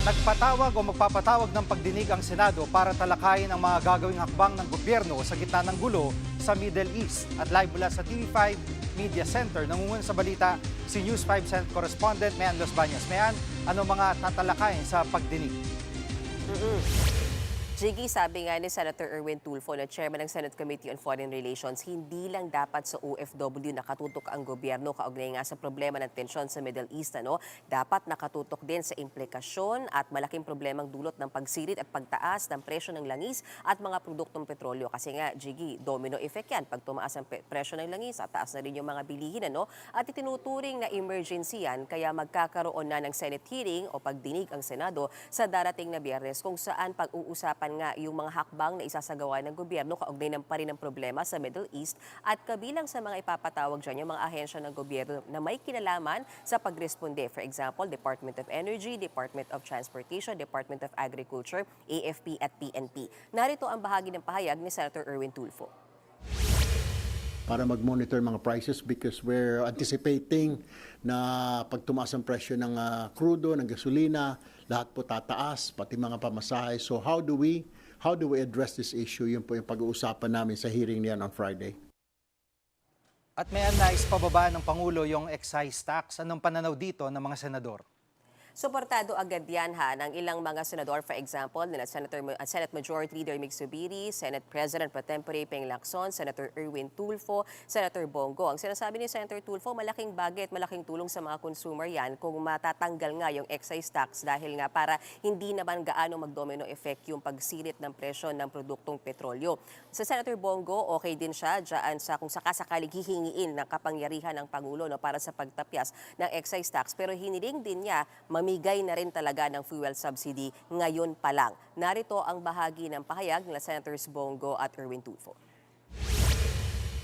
Nagpatawag o magpapatawag ng pagdinig ang Senado para talakayin ang mga gagawing hakbang ng gobyerno sa gitna ng gulo sa Middle East. At live mula sa TV5 Media Center, nangunguna sa balita si News 5 Senate Correspondent Mayan Los Bañas. Mayan, ano mga tatalakayin sa pagdinig? Jiggy, sabi nga ni Senator Erwin Tulfo na chairman ng Senate Committee on Foreign Relations, hindi lang dapat sa OFW nakatutok ang gobyerno kaugnay nga sa problema ng tensyon sa Middle East. Dapat nakatutok din sa implikasyon at malaking problemang dulot ng pagsirit at pagtaas ng presyo ng langis at mga produktong petrolyo. Kasi nga, Jiggy, domino effect yan. Pag tumaas ang presyo ng langis, at taas na rin yung mga bilihin. At itinuturing na emergency yan, kaya magkakaroon na ng Senate hearing o pagdinig ang Senado sa darating na Biyernes kung saan pag-uusapan nga yung mga hakbang na isasagawa ng gobyerno kaugnay ng pa rin ng problema sa Middle East at kabilang sa mga ipapatawag dyan yung mga ahensya ng gobyerno na may kinalaman sa pagresponde. For example, Department of Energy, Department of Transportation, Department of Agriculture, AFP at PNP. Narito ang bahagi ng pahayag ni Senator Erwin Tulfo. Para mag-monitor mga prices because we're anticipating na pag tumaas ang presyo ng krudo, ng gasolina, lahat po tataas, pati mga pamasahe. So how do we address this issue? Yun po yung pag-uusapan namin sa hearing niyan on Friday. At Mayan, nais pababa ng Pangulo yung excise tax. Anong pananaw dito ng mga senador? Suportado agad yan ng ilang mga senador, for example, nila Senate Majority Leader Mig Zubiri, Senate President Pro Tempore Ping Lacson, Senator Erwin Tulfo, Senator Bongo. Ang sinasabi ni Senator Tulfo, malaking bagay at malaking tulong sa mga consumer yan kung matatanggal nga yung excise tax dahil nga para hindi naman gaano mag-domino effect yung pagsirit ng presyo ng produktong petrolyo. Sa Senator Bongo, okay din siya dyan sa kung sakasakaling hihingiin ng kapangyarihan ng Pangulo para sa pagtapyas ng excise tax. Pero hiniling din niya mamigay na rin talaga ng fuel subsidy ngayon pa lang. Narito ang bahagi ng pahayag nila Senators Bongo at Erwin Tulfo.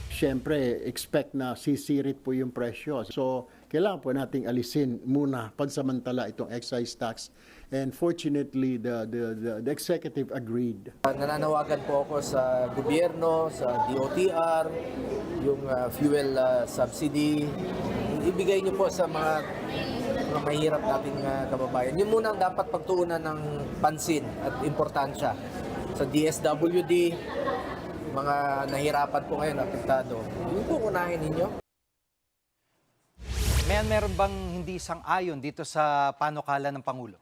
Siyempre, expect na sisirit po yung presyo. So, kailangan po nating alisin muna pansamantala itong excise tax. And fortunately, the executive agreed. Nananawagan po ako sa gobyerno, sa DOTR, yung fuel subsidy. Ibigay niyo po sa mga mahirap nating kababayan. Yun muna ang dapat pagtuunan ng pansin at importansya. Sa DSWD, mga nahirapan po ngayon, apektado. Yun po unahin ninyo. Meron bang hindi sang-ayon dito sa panukala ng Pangulo?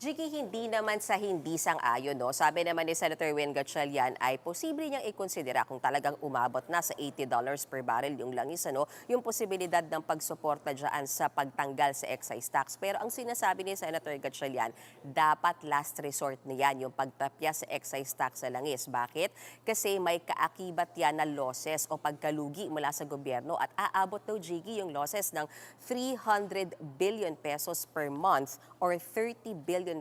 Jiggy, hindi naman sa hindi sang-ayon. Sabi naman ni Senator Win Gatchalian ay posible niyang ikonsidera kung talagang umabot na sa $80 per barrel yung langis, yung posibilidad ng pagsuporta dyan sa pagtanggal sa excise tax. Pero ang sinasabi ni Senator Gatchalian, dapat last resort niyan yung pagtapya sa excise tax sa langis. Bakit? Kasi may kaakibat yan na losses o pagkalugi mula sa gobyerno at aabot daw, Jiggy, yung losses ng 300 billion pesos per month or 300 billion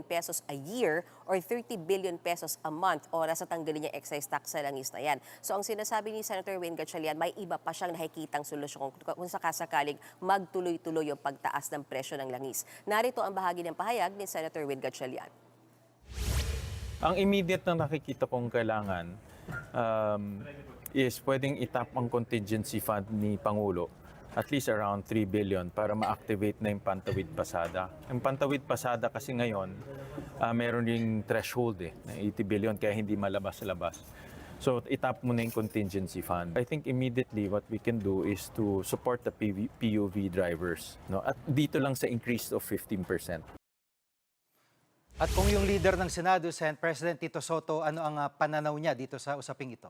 pesos a year or 30 billion pesos a month oras sa tanggalin niya excise tax sa langis na yan. So ang sinasabi ni Senator Win Gatchalian, may iba pa siyang nakikitang solusyon kung sakasakaling magtuloy-tuloy yung pagtaas ng presyo ng langis. Narito ang bahagi ng pahayag ni Senator Win Gatchalian. Ang immediate na nakikita kong kailangan is pwedeng itap ang contingency fund ni Pangulo at least around 3 billion para ma-activate na yung Pantawid Pasada. Yung Pantawid Pasada kasi ngayon, meron yung threshold na 80 billion kaya hindi malabas-labas. So itap mo na yung contingency fund. I think immediately what we can do is to support the PUV drivers. At dito lang sa increase of 15%. At kung yung leader ng Senado, Senate President Tito Soto, ano ang pananaw niya dito sa usaping ito?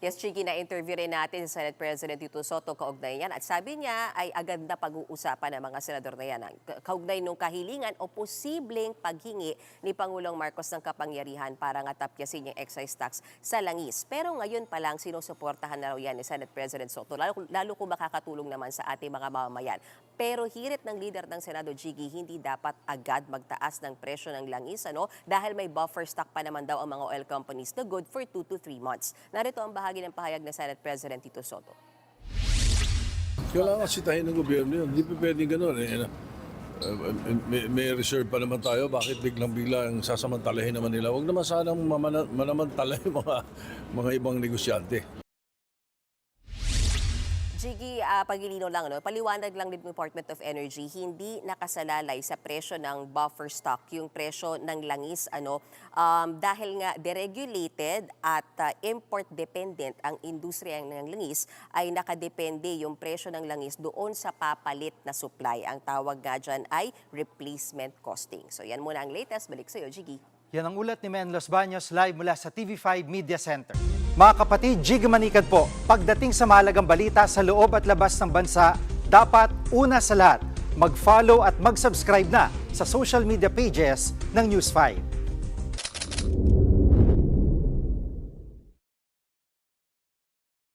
Yes, Chigi, na-interview rin natin si Senate President Tito Soto kaugnay yan. At sabi niya ay agad na pag-uusapan ng mga senador na yan. Kaugnay nung kahilingan o posibleng paghingi ni Pangulong Marcos ng kapangyarihan para nga tapyasin yung excise tax sa langis. Pero ngayon pa lang sinusuportahan na raw yan ni Senate President Soto. Lalo kung makakatulong naman sa ating mga mamamayan. Pero hirit ng leader ng Senado, Chigi, hindi dapat agad magtaas ng presyo ng langis. Dahil may buffer stock pa naman daw ang mga oil companies na good for 2 to 3 months. Narito ang bahagi ng pahayag ng Senate President Tito Soto. Kailangan sitahin ng gobyerno yun. Hindi pa pwedeng gano'n. May reserve pa naman tayo. Bakit biglang-biglang sasamantalahin naman nila? Huwag naman sanang manamantala yung mga ibang negosyante. Jiggy, pagilino lang, paliwanag lang din ng Department of Energy, hindi nakasalalay sa presyo ng buffer stock, yung presyo ng langis, dahil nga deregulated at import-dependent ang industriya ng langis, ay nakadepende yung presyo ng langis doon sa papalit na supply. Ang tawag nga dyan ay replacement costing. So yan muna ang latest. Balik sa'yo, Jiggy. Yan ang ulat ni Men Los Baños live mula sa TV5 Media Center. Mga kapatid, Jig Manikad po, pagdating sa mahalagang balita sa loob at labas ng bansa, dapat una sa lahat, mag-follow at mag-subscribe na sa social media pages ng News 5.